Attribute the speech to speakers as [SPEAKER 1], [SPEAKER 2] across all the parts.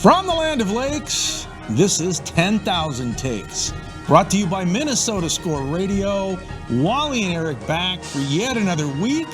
[SPEAKER 1] From the land of lakes, this is 10,000 Takes. Brought to you by Minnesota Score Radio. Wally and Eric back for yet another week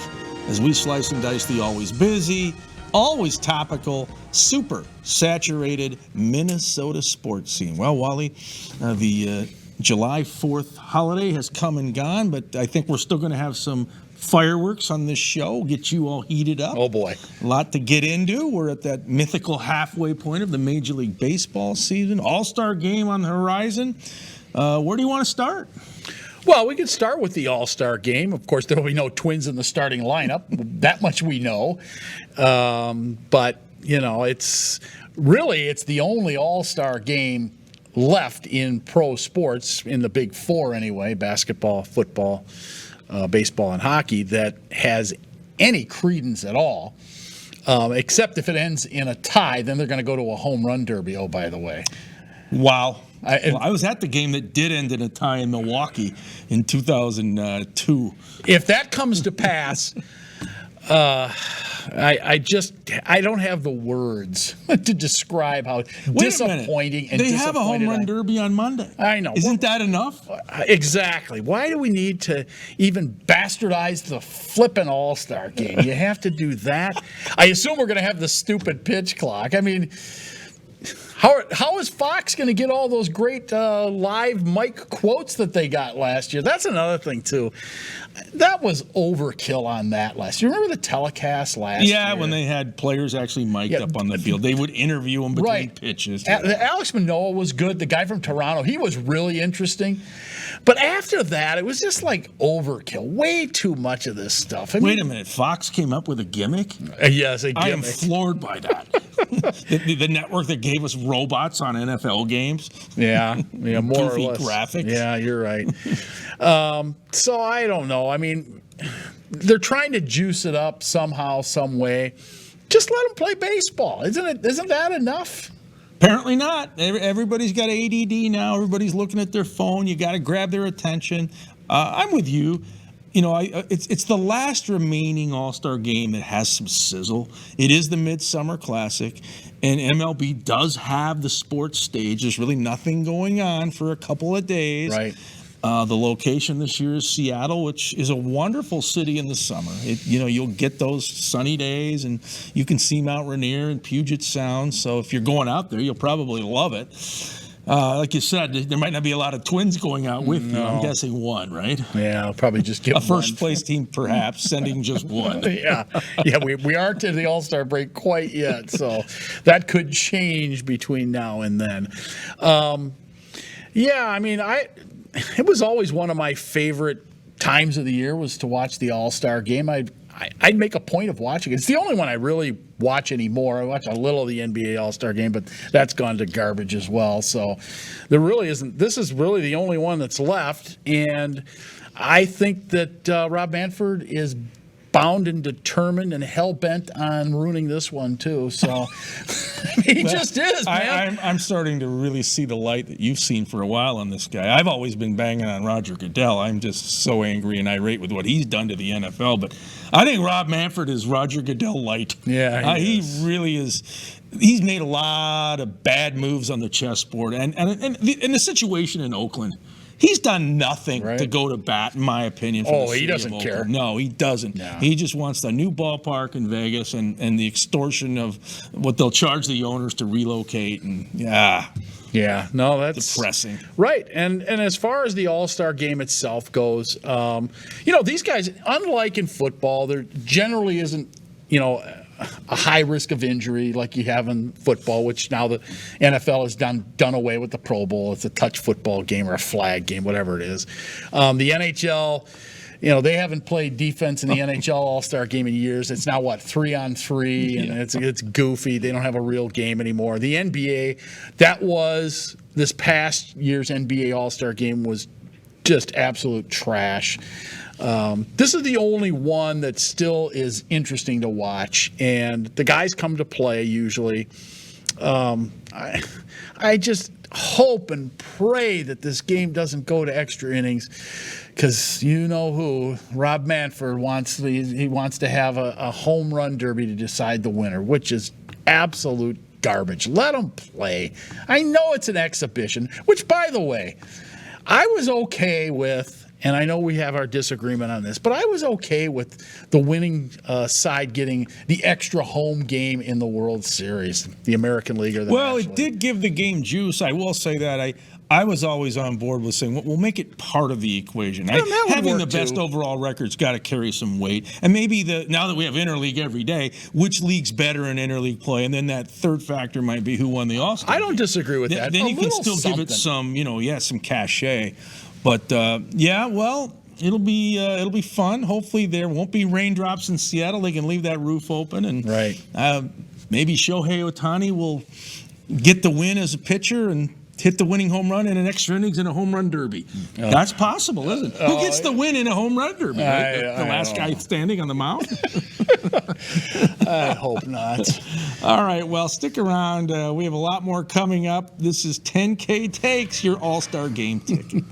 [SPEAKER 1] as we slice and dice the always busy, always topical, super saturated Minnesota sports scene. Well, Wally, the July 4th holiday has come and gone, but I think we're still going to have some fireworks on this show, get you all heated up.
[SPEAKER 2] Oh, boy.
[SPEAKER 1] A lot to get into. We're at that mythical halfway point of the Major League Baseball season. All-Star game on the horizon. Where do you want to start?
[SPEAKER 2] Well, we could start with the All-Star game. Of course, there will be no Twins in the starting lineup. That much we know. But, you know, it's the only All-Star game left in pro sports, in the Big Four anyway, basketball, football, baseball, and hockey, that has any credence at all, except if it ends in a tie. Then they're going to go to a home run derby, oh, by the way.
[SPEAKER 1] Wow. I was at the game that did end in a tie in Milwaukee in 2002.
[SPEAKER 2] If that comes to pass, I don't have the words to describe how disappointing and
[SPEAKER 1] they have a home run derby on Monday.
[SPEAKER 2] I know.
[SPEAKER 1] Isn't that enough?
[SPEAKER 2] Exactly. Why do we need to even bastardize the flippin' All-Star game? You have to do that. I assume we're going to have the stupid pitch clock. I mean, how is Fox going to get all those great live mic quotes that they got last year? That's another thing, too. That was overkill on that last year. Remember the telecast last year?
[SPEAKER 1] Yeah, when they had players actually mic'd up on the field. They would interview them between pitches.
[SPEAKER 2] Alex Manoah was good. The guy from Toronto, he was really interesting. But after that, it was just like overkill. Way too much of this stuff.
[SPEAKER 1] Wait a minute. Fox came up with a gimmick?
[SPEAKER 2] Yes, a gimmick.
[SPEAKER 1] I am floored by that. the network that gave us robots on NFL games.
[SPEAKER 2] Yeah, more
[SPEAKER 1] Goofy
[SPEAKER 2] or less.
[SPEAKER 1] graphics.
[SPEAKER 2] Yeah, you're right. So I don't know. I mean, they're trying to juice it up somehow, some way. Just let them play baseball. Isn't that enough?
[SPEAKER 1] Apparently not. Everybody's got ADD now. Everybody's looking at their phone. You got to grab their attention. I'm with you. You know, it's the last remaining All-Star game that has some sizzle. It is the Midsummer Classic, and MLB does have the sports stage. There's really nothing going on for a couple of days.
[SPEAKER 2] Right.
[SPEAKER 1] The location this year is Seattle, which is a wonderful city in the summer. You'll get those sunny days, and you can see Mount Rainier and Puget Sound. So if you're going out there, you'll probably love it. Like you said, there might not be a lot of Twins going out with you. I'm guessing one, right?
[SPEAKER 2] Yeah, I'll probably just get
[SPEAKER 1] a first-place team, perhaps, sending just one.
[SPEAKER 2] Yeah, we aren't to the All-Star break quite yet, so that could change between now and then. Yeah, I mean, it was always one of my favorite times of the year was to watch the All-Star game. I'd make a point of watching it. It's the only one I really watch anymore. I watch a little of the NBA All-Star game, but that's gone to garbage as well. So there really isn't. This is really the only one that's left, and I think that Rob Manfred is bound and determined and hell-bent on ruining this one, too. So he just is, man.
[SPEAKER 1] I'm starting to really see the light that you've seen for a while on this guy. I've always been banging on Roger Goodell. I'm just so angry and irate with what he's done to the NFL. But I think Rob Manfred is Roger Goodell light.
[SPEAKER 2] Yeah,
[SPEAKER 1] he really is. He's made a lot of bad moves on the chessboard. And the situation in Oakland, he's done nothing to go to bat, in my opinion. For
[SPEAKER 2] he doesn't care.
[SPEAKER 1] No, he doesn't. No. He just wants the new ballpark in Vegas and the extortion of what they'll charge the owners to relocate. And
[SPEAKER 2] no, that's
[SPEAKER 1] depressing.
[SPEAKER 2] Right. And as far as the All-Star game itself goes, these guys, unlike in football, there generally isn't, a high risk of injury like you have in football, which now the NFL has done away with the Pro Bowl. It's a touch football game or a flag game, whatever it is. The NHL, they haven't played defense in the NHL All-Star game in years. It's now, 3-on-3, and it's goofy. They don't have a real game anymore. The NBA, that was this past year's NBA All-Star game was just absolute trash. This is the only one that still is interesting to watch, and the guys come to play usually. I just hope and pray that this game doesn't go to extra innings, because you know who, Rob Manfred wants to have a home run derby to decide the winner, which is absolute garbage. Let them play. I know it's an exhibition, which, by the way, I was okay with, and I know we have our disagreement on this, but I was okay with the winning side getting the extra home game in the World Series, the American League or the
[SPEAKER 1] Well,
[SPEAKER 2] National
[SPEAKER 1] it did give the game juice. I will say that. I was always on board with saying, we'll make it part of the equation. Having the best overall record's got to carry some weight. And maybe now that we have interleague every day, which league's better in interleague play? And then that third factor might be who won the All-Star.
[SPEAKER 2] I don't disagree with that.
[SPEAKER 1] Then you can still give it some, some cachet. But well, it'll be fun. Hopefully there won't be raindrops in Seattle. They can leave that roof open, and maybe Shohei Ohtani will get the win as a pitcher and hit the winning home run in an extra innings in a home run derby. That's possible, isn't it? Who gets the win in a home run derby? Right? The last guy standing on the mound?
[SPEAKER 2] I hope not.
[SPEAKER 1] All right, well, stick around. We have a lot more coming up. This is 10K Takes, your All-Star game ticket.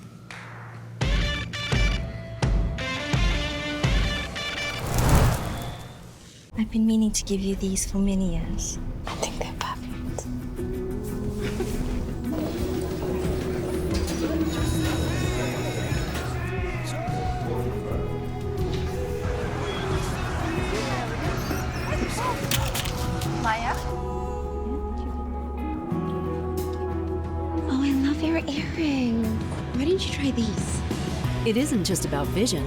[SPEAKER 3] I've been meaning to give you these for many years. I think they're perfect.
[SPEAKER 4] Maya?
[SPEAKER 3] Oh, I love your earring. Why didn't you try these?
[SPEAKER 5] It isn't just about vision.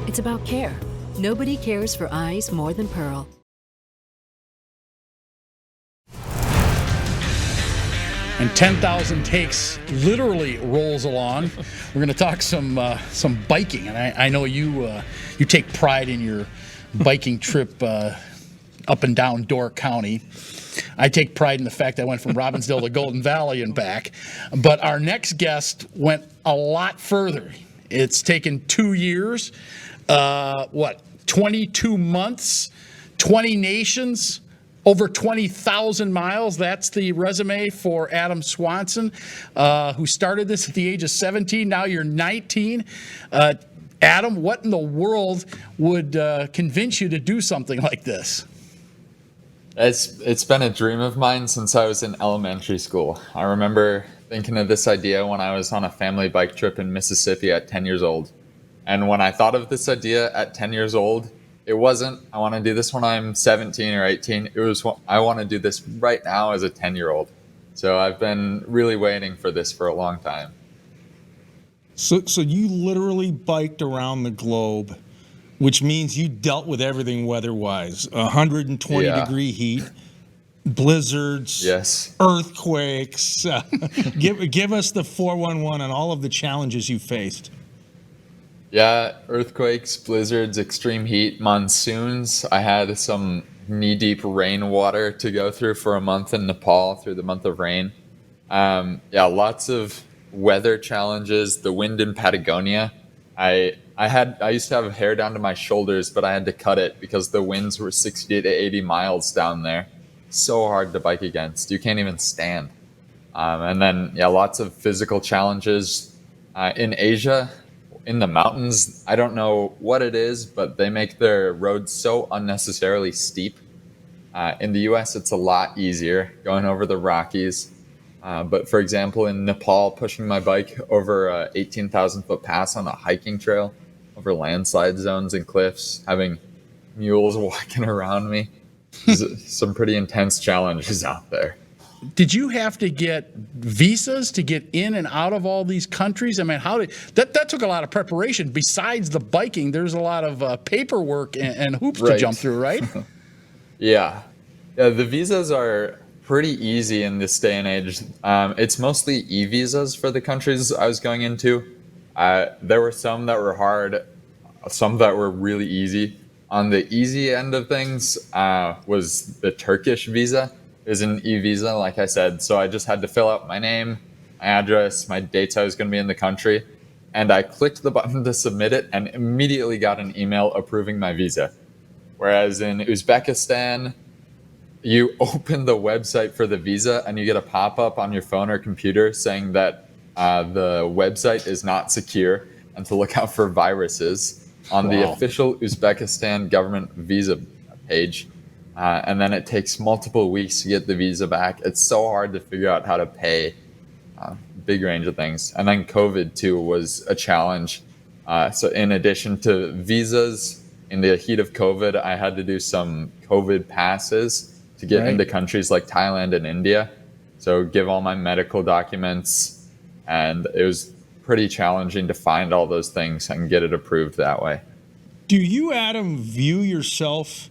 [SPEAKER 5] It's about care. Nobody cares for eyes more than Pearl.
[SPEAKER 2] And 10,000 Takes literally rolls along. We're going to talk some biking, and I know you take pride in your biking trip up and down Door County. I take pride in the fact I went from Robbinsdale to Golden Valley and back. But our next guest went a lot further. It's taken 2 years, 22 months, 20 nations, over 20,000 miles. That's the resume for Adam Swanson, who started this at the age of 17. Now you're 19. Adam, what in the world would convince you to do something like this?
[SPEAKER 6] It's been a dream of mine since I was in elementary school. I remember thinking of this idea when I was on a family bike trip in Mississippi at 10 years old. And when I thought of this idea at 10 years old, it wasn't, I want to do this when I'm 17 or 18. It was, I want to do this right now as a 10-year-old. So I've been really waiting for this for a long time.
[SPEAKER 1] So you literally biked around the globe, which means you dealt with everything weather-wise. 120-degree heat, blizzards,
[SPEAKER 6] yes,
[SPEAKER 1] earthquakes. Give us the 411 on all of the challenges you faced.
[SPEAKER 6] Yeah, earthquakes, blizzards, extreme heat, monsoons. I had some knee-deep rainwater to go through for a month in Nepal through the month of rain. Lots of weather challenges. The wind in Patagonia. I used to have hair down to my shoulders, but I had to cut it because the winds were 60 to 80 miles down there. So hard to bike against. You can't even stand. And then, lots of physical challenges in Asia. In the mountains, I don't know what it is, but they make their roads so unnecessarily steep. In the US, it's a lot easier going over the Rockies. But for example, in Nepal, pushing my bike over a 18,000-foot pass on a hiking trail, over landslide zones and cliffs, having mules walking around me. Some pretty intense challenges out there.
[SPEAKER 2] Did you have to get visas to get in and out of all these countries? I mean, that took a lot of preparation. Besides the biking, there's a lot of paperwork and hoops to jump through, right?
[SPEAKER 6] Yeah, the visas are pretty easy in this day and age. It's mostly e-visas for the countries I was going into. There were some that were hard, some that were really easy. On the easy end of things was the Turkish visa. Is an e-visa, like I said. So I just had to fill out my name, my address, my dates I was going to be in the country. And I clicked the button to submit it and immediately got an email approving my visa. Whereas in Uzbekistan, you open the website for the visa and you get a pop-up on your phone or computer saying that the website is not secure and to look out for viruses. On the official Uzbekistan government visa page, and then it takes multiple weeks to get the visa back. It's so hard to figure out how to pay. Big range of things. And then COVID too was a challenge. So in addition to visas, in the heat of COVID, I had to do some COVID passes to get into countries like Thailand and India. So give all my medical documents, and it was pretty challenging to find all those things and get it approved that way.
[SPEAKER 1] Do you, Adam, view yourself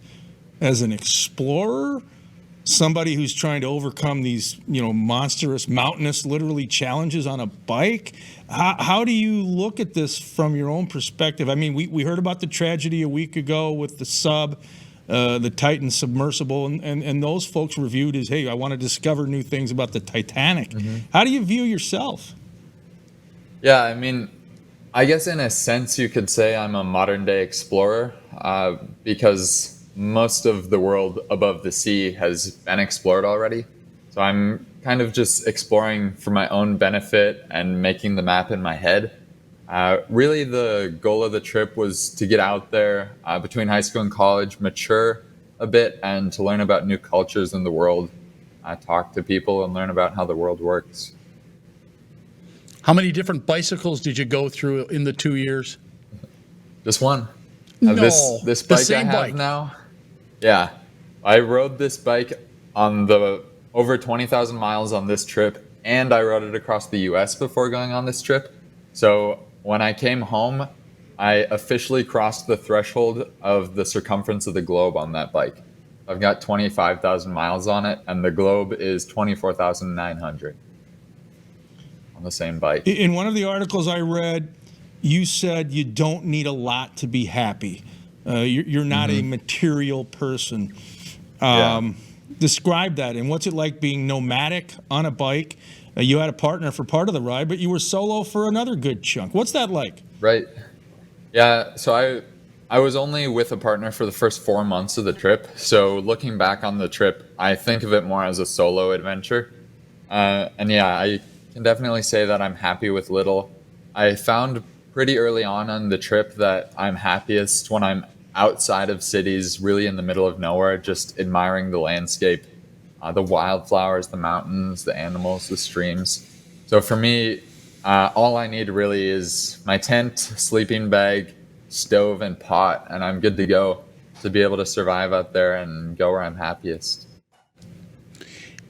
[SPEAKER 1] as an explorer? Somebody who's trying to overcome these, monstrous, mountainous, literally challenges on a bike? How do you look at this from your own perspective? I mean, we heard about the tragedy a week ago with the sub, the Titan submersible, and those folks reviewed as, hey, I want to discover new things about the Titanic. How do you view yourself?
[SPEAKER 6] Yeah, I mean, I guess in a sense you could say I'm a modern day explorer because most of the world above the sea has been explored already. So I'm kind of just exploring for my own benefit and making the map in my head. Really, the goal of the trip was to get out there between high school and college, mature a bit, and to learn about new cultures in the world, talk to people, and learn about how the world works.
[SPEAKER 2] How many different bicycles did you go through in the 2 years?
[SPEAKER 6] Just one.
[SPEAKER 2] No,
[SPEAKER 6] This
[SPEAKER 2] the
[SPEAKER 6] bike
[SPEAKER 2] same
[SPEAKER 6] I have
[SPEAKER 2] bike.
[SPEAKER 6] now. Yeah, I rode this bike on the over 20,000 miles on this trip, and I rode it across the US before going on this trip. So when I came home, I officially crossed the threshold of the circumference of the globe on that bike. I've got 25,000 miles on it, and the globe is 24,900 on the same bike.
[SPEAKER 1] In one of the articles I read, you said you don't need a lot to be happy. You're not a material person. Describe that, and what's it like being nomadic on a bike? You had a partner for part of the ride, but you were solo for another good chunk. What's that like?
[SPEAKER 6] Right. Yeah, so I was only with a partner for the first 4 months of the trip. So looking back on the trip, I think of it more as a solo adventure. And yeah, I can definitely say that I'm happy with little. I found pretty early on the trip that I'm happiest when I'm outside of cities, really in the middle of nowhere, just admiring the landscape, the wildflowers, the mountains, the animals, the streams. So for me, all I need really is my tent, sleeping bag, stove, and pot, and I'm good to go to be able to survive out there and go where I'm happiest.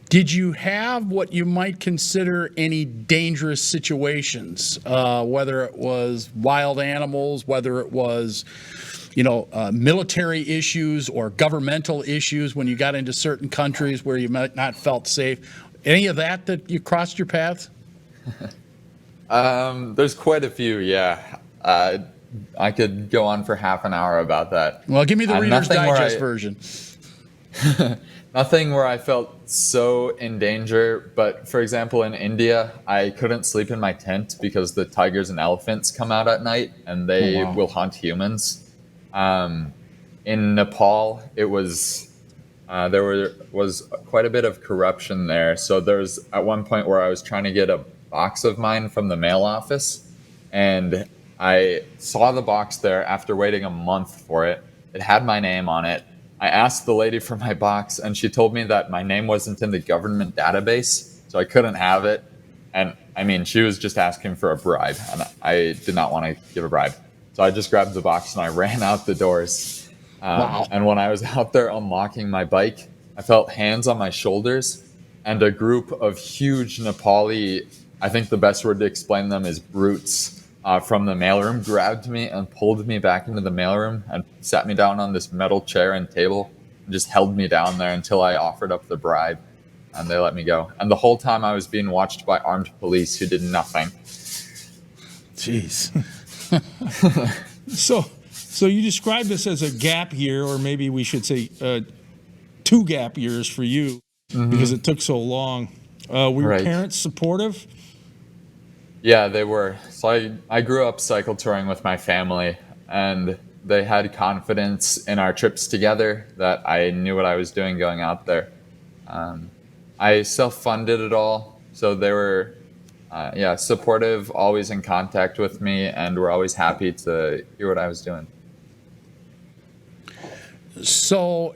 [SPEAKER 2] Did you have what you might consider any dangerous situations, whether it was wild animals, whether it was, military issues or governmental issues when you got into certain countries where you might not felt safe? Any of that you crossed your path?
[SPEAKER 6] There's quite a few, yeah. I could go on for half an hour about that.
[SPEAKER 2] Well, give me the Reader's
[SPEAKER 6] nothing where
[SPEAKER 2] Digest version.
[SPEAKER 6] Nothing where I felt so in danger, but for example, in India, I couldn't sleep in my tent because the tigers and elephants come out at night and they will hunt humans. In Nepal, it was there was quite a bit of corruption there. So there's at one point where I was trying to get a box of mine from the mail office, and I saw the box there after waiting a month for it. It had my name on it. I asked the lady for my box, and she told me that my name wasn't in the government database, so I couldn't have it. And I mean, she was just asking for a bribe, and I did not want to give a bribe. So I just grabbed the box and I ran out the doors.
[SPEAKER 2] Wow.
[SPEAKER 6] And when I was out there unlocking my bike, I felt hands on my shoulders, and a group of huge Nepali, I think the best word to explain them is brutes, from the mailroom grabbed me and pulled me back into the mailroom and sat me down on this metal chair and table and just held me down there until I offered up the bribe, and they let me go. And the whole time I was being watched by armed police who did nothing.
[SPEAKER 1] Jeez. So you described this as a gap year, or maybe we should say 2 gap years for you, because it took so long. Were your parents supportive?
[SPEAKER 6] Yeah, they were. So I grew up cycle touring with my family, and they had confidence in our trips together that I knew what I was doing going out there. I self-funded it all, so they were supportive, always in contact with me, and were always happy to hear what I was doing.
[SPEAKER 2] So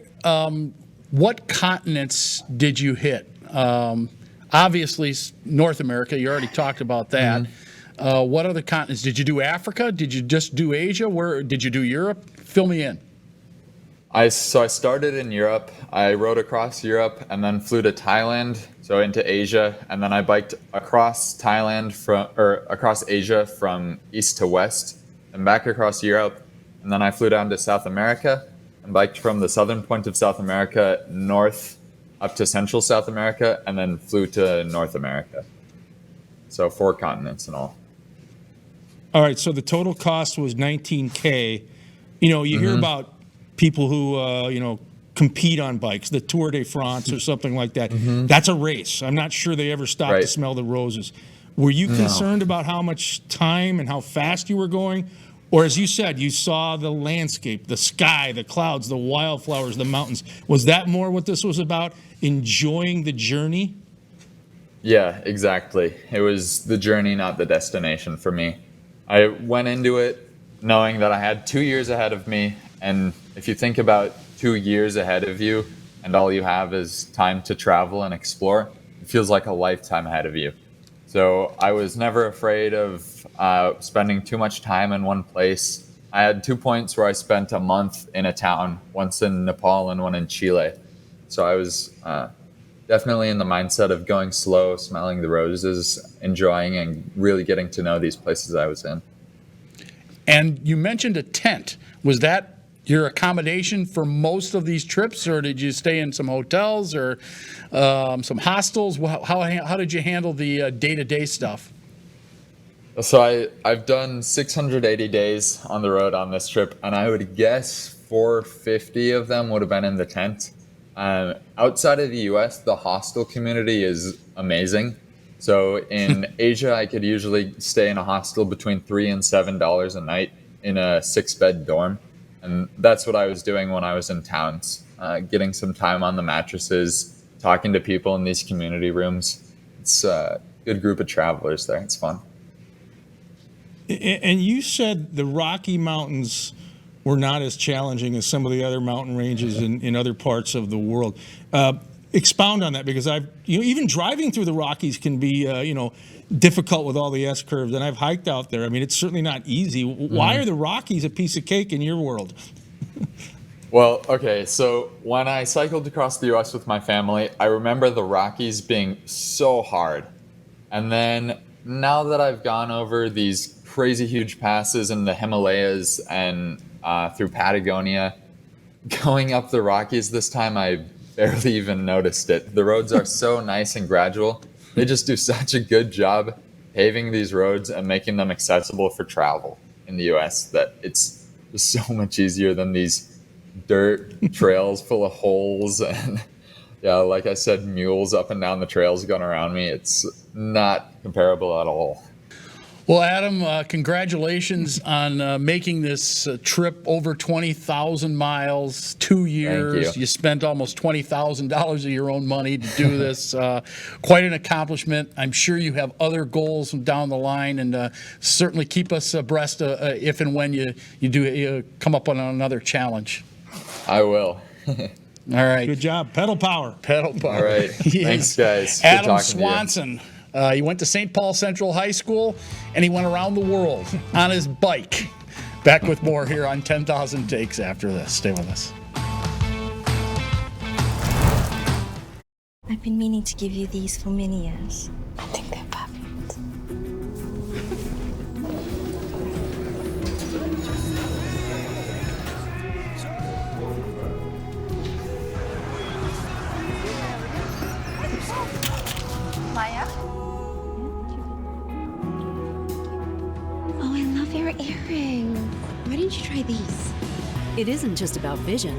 [SPEAKER 2] what continents did you hit? Obviously, North America. You already talked about that. What other continents? Did you do Africa? Did you just do Asia? Where did you do Europe? Fill me in.
[SPEAKER 6] I started in Europe. I rode across Europe and then flew to Thailand, so into Asia, and then I biked across across Asia from east to west, and back across Europe, and then I flew down to South America and biked from the southern point of South America north up to central South America, and then flew to North America. So 4 continents in all.
[SPEAKER 1] All right, so the total cost was $19K. You know, you hear about people who, compete on bikes, the Tour de France or something like that. That's a race. I'm not sure they ever stop to smell the roses. Were you concerned about how much time and how fast you were going? Or as you said, you saw the landscape, the sky, the clouds, the wildflowers, the mountains. Was that more what this was about, enjoying the journey?
[SPEAKER 6] Yeah, exactly. It was the journey, not the destination for me. I went into it knowing that I had 2 years ahead of me. And if you think about 2 years ahead of you and all you have is time to travel and explore, it feels like a lifetime ahead of you. So I was never afraid of spending too much time in one place. I had 2 points where I spent a month in a town, once in Nepal and one in Chile. So I was definitely in the mindset of going slow, smelling the roses, enjoying and really getting to know these places I was in.
[SPEAKER 2] And you mentioned a tent. Was that your accommodation for most of these trips, or did you stay in some hotels or some hostels? How did you handle the day-to-day stuff?
[SPEAKER 6] So I've done 680 days on the road on this trip, and I would guess 450 of them would have been in the tent. Outside of the US, the hostel community is amazing. So in Asia, I could usually stay in a hostel between $3 and $7 a night in a 6-bed dorm. And that's what I was doing when I was in towns, getting some time on the mattresses, talking to people in these community rooms. It's a good group of travelers there. It's fun.
[SPEAKER 1] And you said the Rocky Mountains were not as challenging as some of the other mountain ranges in other parts of the world. Expound on that, because even driving through the Rockies can be difficult with all the S curves, and I've hiked out there. I mean, it's certainly not easy. Why are the Rockies a piece of cake in your world?
[SPEAKER 6] Well, okay, so when I cycled across the US with my family, I remember the Rockies being so hard. And then now that I've gone over these crazy huge passes in the Himalayas and through Patagonia, going up the Rockies this time, I barely even noticed it. The roads are so nice and gradual. They just do such a good job paving these roads and making them accessible for travel in the US that it's just so much easier than these dirt trails full of holes and, yeah, like I said, mules up and down the trails going around me. It's not comparable at all.
[SPEAKER 2] Well, Adam, congratulations on making this trip over 20,000 miles, 2 years.
[SPEAKER 6] Thank you.
[SPEAKER 2] You spent almost $20,000 of your own money to do this. Quite an accomplishment. I'm sure you have other goals down the line, and certainly keep us abreast if and when you do come up on another challenge.
[SPEAKER 6] I will.
[SPEAKER 2] All right.
[SPEAKER 1] Good job. Pedal power.
[SPEAKER 2] Pedal power.
[SPEAKER 6] All right. Thanks, guys. Good
[SPEAKER 2] Adam
[SPEAKER 6] talking to you.
[SPEAKER 2] Swanson. He went to St. Paul Central High School, and he went around the world on his bike. Back with more here on 10,000 Takes after this. Stay with us.
[SPEAKER 3] I've been meaning to give you these for many years. I think they're perfect.
[SPEAKER 4] Maya?
[SPEAKER 7] Oh, I love your earrings. Why didn't you try these?
[SPEAKER 5] It isn't just about vision,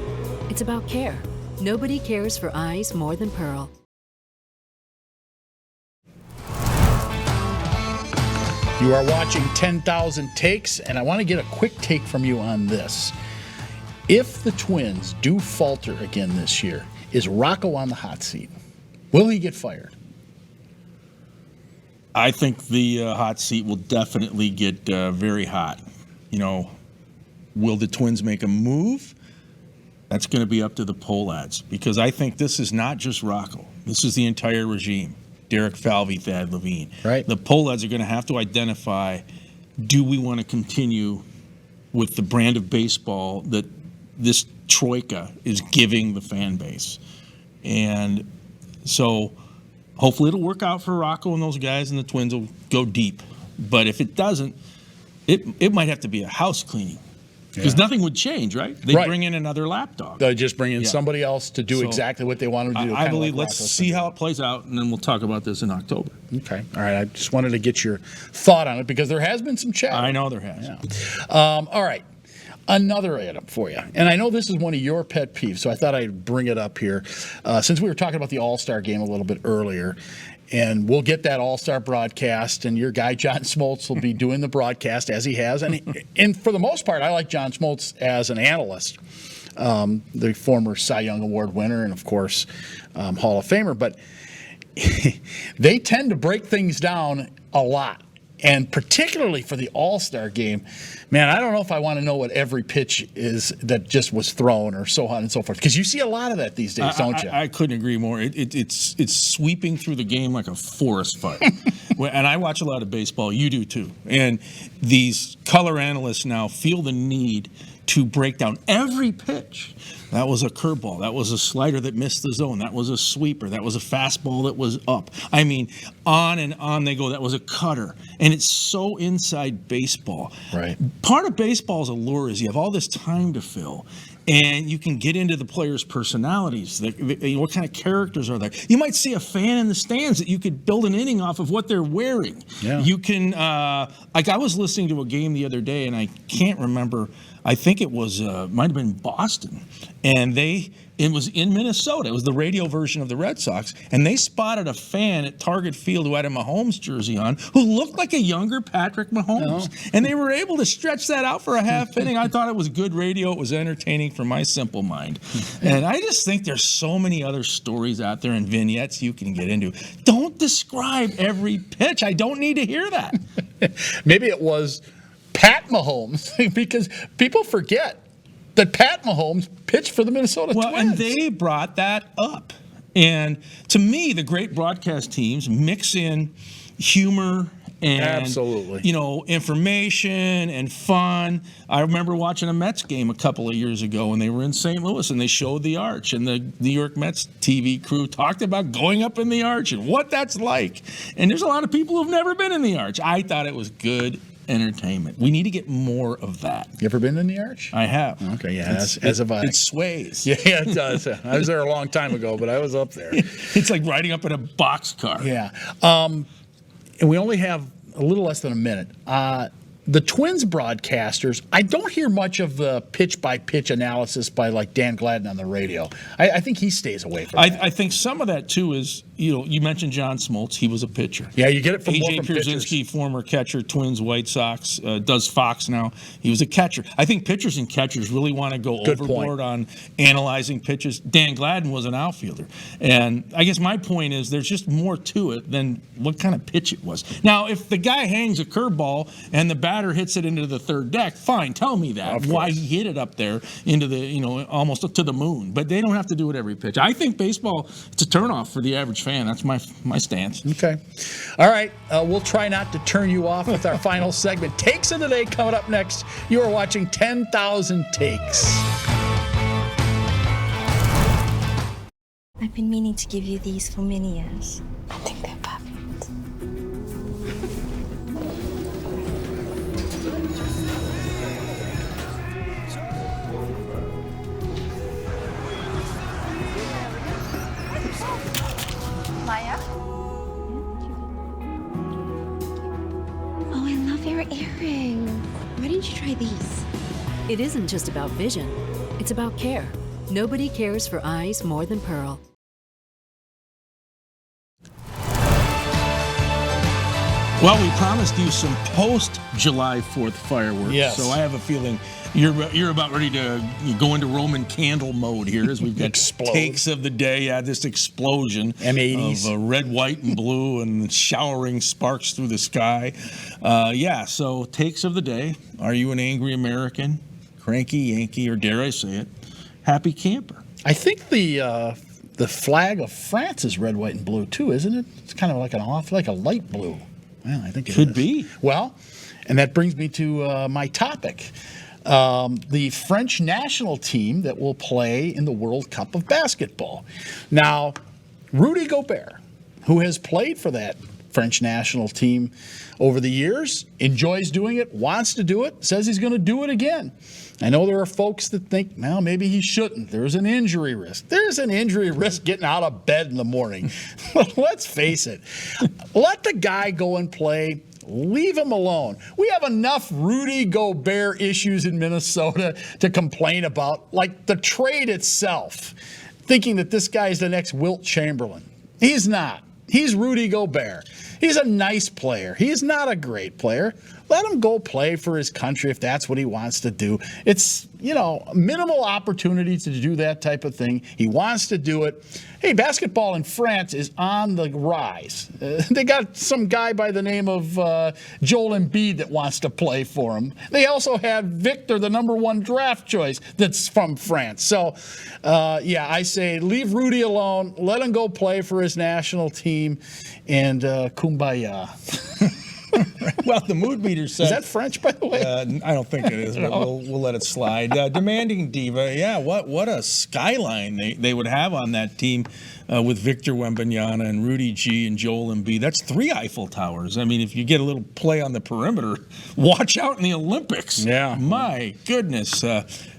[SPEAKER 5] it's about care. Nobody cares for eyes more than Pearl.
[SPEAKER 2] You are watching 10,000 Takes, and I want to get a quick take from you on this. If the Twins do falter again this year, is Rocco on the hot seat? Will he get fired?
[SPEAKER 1] I think the hot seat will definitely get very hot. Will the Twins make a move? That's going to be up to the poll ads, because I think this is not just Rocco. This is the entire regime. Derek Falvey, Thad Levine.
[SPEAKER 2] Right.
[SPEAKER 1] The poll ads are going to have to identify, do we want to continue with the brand of baseball that this troika is giving the fan base? And so hopefully it'll work out for Rocco and those guys, and the Twins will go deep. But if it doesn't, it might have to be a house cleaning, because nothing would change, right? They bring in another lapdog.
[SPEAKER 2] They just bring in somebody else to do exactly what they want to do.
[SPEAKER 1] I believe, let's see how it plays out, and then we'll talk about this in October.
[SPEAKER 2] Okay. All right. I just wanted to get your thought on it, because there has been some chat.
[SPEAKER 1] I know there has.
[SPEAKER 2] Yeah. All right. Another item for you. And I know this is one of your pet peeves, so I thought I'd bring it up here. Since we were talking about the All-Star game a little bit earlier, and we'll get that All-Star broadcast, and your guy John Smoltz will be doing the broadcast as he has. And for the most part, I like John Smoltz as an analyst, the former Cy Young Award winner and, of course, Hall of Famer. But they tend to break things down a lot. And particularly for the All-Star game, man, I don't know if I want to know what every pitch is that just was thrown, or so on and so forth. Because you see a lot of that these days, don't you?
[SPEAKER 1] I couldn't agree more. It's sweeping through the game like a forest fire. And I watch a lot of baseball. You do too. And these color analysts now feel the need to break down every pitch. That was a curveball. That was a slider that missed the zone. That was a sweeper. That was a fastball that was up. I mean, on and on they go. That was a cutter. And it's so inside baseball.
[SPEAKER 2] Right.
[SPEAKER 1] Part of baseball's allure is you have all this time to fill, and you can get into the players' personalities. What kind of characters are there? You might see a fan in the stands that you could build an inning off of what they're wearing.
[SPEAKER 2] Yeah.
[SPEAKER 1] You can, like I was listening to a game the other day, and I can't remember. I think it was, might have been Boston, and it was in Minnesota. It was the radio version of the Red Sox, and they spotted a fan at Target Field who had a Mahomes jersey on, who looked like a younger Patrick Mahomes, and they were able to stretch that out for a half inning. I thought it was good radio. It was entertaining for my simple mind, and I just think there's so many other stories out there and vignettes you can get into. Don't describe every pitch. I don't need to hear that.
[SPEAKER 2] Maybe it was Pat Mahomes, because people forget that Pat Mahomes pitched for the Minnesota Twins.
[SPEAKER 1] And they brought that up. And to me, the great broadcast teams mix in humor and
[SPEAKER 2] absolutely,
[SPEAKER 1] information and fun. I remember watching a Mets game a couple of years ago when they were in St. Louis, and they showed the arch, and the New York Mets TV crew talked about going up in the arch and what that's like. And there's a lot of people who've never been in the arch. I thought it was good entertainment. We need to get more of that.
[SPEAKER 2] You ever been in the arch?
[SPEAKER 1] I have.
[SPEAKER 2] Okay, yeah, as have I.
[SPEAKER 1] It sways.
[SPEAKER 2] Yeah, it does. I was there a long time ago, but I was up there.
[SPEAKER 1] It's like riding up in a boxcar.
[SPEAKER 2] Yeah. And we only have a little less than a minute. The Twins broadcasters, I don't hear much of the pitch-by-pitch analysis by, like, Dan Gladden on the radio. I think he stays away from that.
[SPEAKER 1] I think some of that, too, is, you mentioned John Smoltz. He was a pitcher.
[SPEAKER 2] Yeah, you get it from
[SPEAKER 1] A.J. Pierzynski, former catcher, Twins, White Sox, does Fox now. He was a catcher. I think pitchers and catchers really want to go overboard on analyzing pitches. Dan Gladden was an outfielder. And I guess my point is there's just more to it than what kind of pitch it was. Now, if the guy hangs a curveball and the batter hits it into the third deck, fine, tell me that, why he hit it up there into the, almost to the moon. But they don't have to do it every pitch. I think baseball, it's a turnoff for the average fan. That's my stance.
[SPEAKER 2] Okay. All right. We'll try not to turn you off with our final segment. Takes of the Day coming up next. You are watching 10,000 Takes.
[SPEAKER 3] I've been meaning to give you these for many years. I think they're perfect.
[SPEAKER 4] Maya?
[SPEAKER 7] Oh, I love your earring. Why didn't you try these?
[SPEAKER 5] It isn't just about vision, it's about care. Nobody cares for eyes more than Pearl.
[SPEAKER 1] Well, we promised you some post-July 4th fireworks.
[SPEAKER 2] Yes.
[SPEAKER 1] So I have a feeling you're about ready to go into Roman candle mode here as we've got takes of the day. Yeah, this explosion
[SPEAKER 2] M80s
[SPEAKER 1] of red, white, and blue and showering sparks through the sky. So takes of the day. Are you an angry American, cranky Yankee, or dare I say it, happy camper.
[SPEAKER 2] I think the flag of France is red, white, and blue too, isn't it? It's kind of like like a light blue. Well, I think it
[SPEAKER 1] Could
[SPEAKER 2] is.
[SPEAKER 1] be.
[SPEAKER 2] Well, and that brings me to my topic. The French national team that will play in the World Cup of Basketball. Now, Rudy Gobert, who has played for that French national team over the years, enjoys doing it, wants to do it, says he's going to do it again. I know there are folks that think, well, maybe he shouldn't. There's an injury risk. There's an injury risk getting out of bed in the morning. Let's face it. Let the guy go and play. Leave him alone. We have enough Rudy Gobert issues in Minnesota to complain about, like the trade itself, thinking that this guy is the next Wilt Chamberlain. He's not. He's Rudy Gobert. He's a nice player. He's not a great player. Let him go play for his country if that's what he wants to do. It's, minimal opportunity to do that type of thing. He wants to do it. Hey, basketball in France is on the rise. They got some guy by the name of Joel Embiid that wants to play for him. They also had Victor, the number 1 draft choice, that's from France. So, I say leave Rudy alone. Let him go play for his national team, and kumbaya.
[SPEAKER 1] Well, the mood meter says...
[SPEAKER 2] Is that French, by the way?
[SPEAKER 1] I don't think it is, but we'll let it slide. Demanding Diva, yeah, what a skyline they would have on that team with Victor Wembanyama and Rudy G and Joel Embiid. That's 3 Eiffel Towers. I mean, if you get a little play on the perimeter, watch out in the Olympics.
[SPEAKER 2] Yeah.
[SPEAKER 1] My goodness.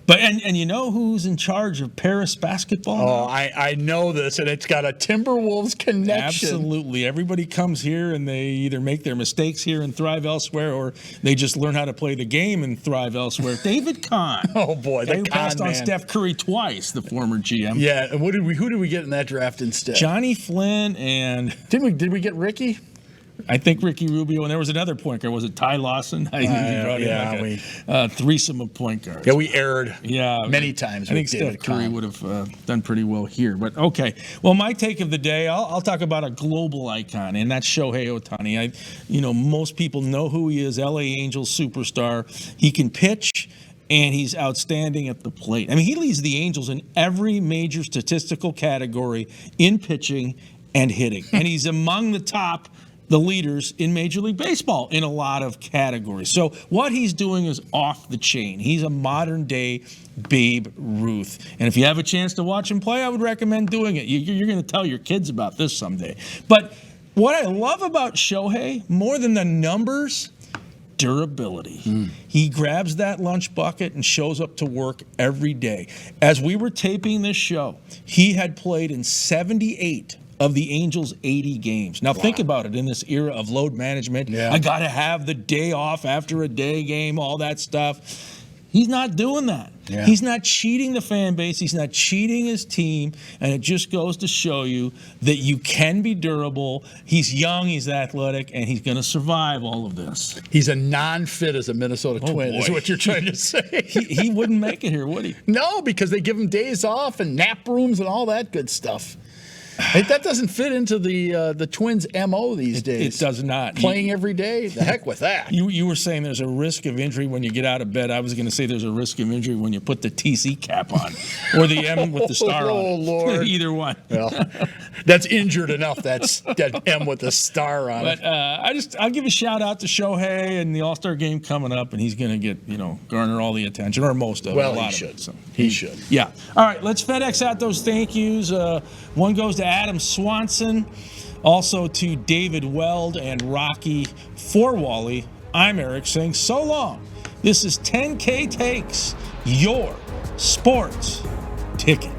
[SPEAKER 1] But you know who's in charge of Paris basketball now?
[SPEAKER 2] Oh, I know this, and it's got a Timberwolves connection.
[SPEAKER 1] Absolutely. Everybody comes here, and they either make their mistakes here and thrive elsewhere, or they just learn how to play the game and thrive elsewhere. David Kahn.
[SPEAKER 2] Oh, boy,
[SPEAKER 1] They
[SPEAKER 2] the
[SPEAKER 1] passed
[SPEAKER 2] Kahn
[SPEAKER 1] on
[SPEAKER 2] man.
[SPEAKER 1] Steph Curry twice, the former GM.
[SPEAKER 2] Yeah, and who did we get in that draft instead?
[SPEAKER 1] Johnny Flynn and
[SPEAKER 2] Did we get Ricky?
[SPEAKER 1] I think Ricky Rubio, and there was another point guard. Was it Ty Lawson? I think he brought in a threesome of point guards.
[SPEAKER 2] Yeah, we erred many
[SPEAKER 1] I
[SPEAKER 2] times.
[SPEAKER 1] think
[SPEAKER 2] with
[SPEAKER 1] Steph
[SPEAKER 2] David
[SPEAKER 1] Curry
[SPEAKER 2] Kahn.
[SPEAKER 1] would have done pretty well here. But okay. Well, my take of the day, I'll talk about a global icon, and that's Shohei Ohtani. Most people know who he is, LA Angels superstar. He can pitch, and he's outstanding at the plate. I mean, he leads the Angels in every major statistical category in pitching and hitting. And he's among the leaders in Major League Baseball in a lot of categories. So what he's doing is off the chain. He's a modern-day Babe Ruth. And if you have a chance to watch him play, I would recommend doing it. You're going to tell your kids about this someday. But what I love about Shohei, more than the numbers, durability. He grabs that lunch bucket and shows up to work every day. As we were taping this show, he had played in 78 of the Angels' 80 games. Now, think about it in this era of load management.
[SPEAKER 2] Yeah.
[SPEAKER 1] I got to have the day off after a day game, all that stuff. He's not doing that.
[SPEAKER 2] Yeah.
[SPEAKER 1] He's not cheating the fan base. He's not cheating his team. And it just goes to show you that you can be durable. He's young, he's athletic, and he's going to survive all of this.
[SPEAKER 2] He's a non-fit as a Minnesota Twin, is
[SPEAKER 1] boy.
[SPEAKER 2] what you're trying to say.
[SPEAKER 1] He wouldn't make it here, would he?
[SPEAKER 2] No, because they give him days off and nap rooms and all that good stuff. That doesn't fit into the Twins' MO these days.
[SPEAKER 1] It does not.
[SPEAKER 2] Playing every day? The heck with that.
[SPEAKER 1] You were saying there's a risk of injury when you get out of bed. I was going to say there's a risk of injury when you put the TC cap on or the M with the star on it.
[SPEAKER 2] Oh, Lord.
[SPEAKER 1] Either one.
[SPEAKER 2] Well, that's injured enough. That M with the star on it.
[SPEAKER 1] But I'll give a shout out to Shohei and the All-Star game coming up, and he's going to get, garner all the attention, or most of it.
[SPEAKER 2] Well,
[SPEAKER 1] a lot
[SPEAKER 2] he
[SPEAKER 1] of
[SPEAKER 2] should.
[SPEAKER 1] it, so.
[SPEAKER 2] He should.
[SPEAKER 1] Yeah. All right, let's FedEx out those thank yous. One goes to Adam Swanson, also to David Weld and Rocky for Wally. I'm Eric saying so long. This is 10K Takes, your sports ticket.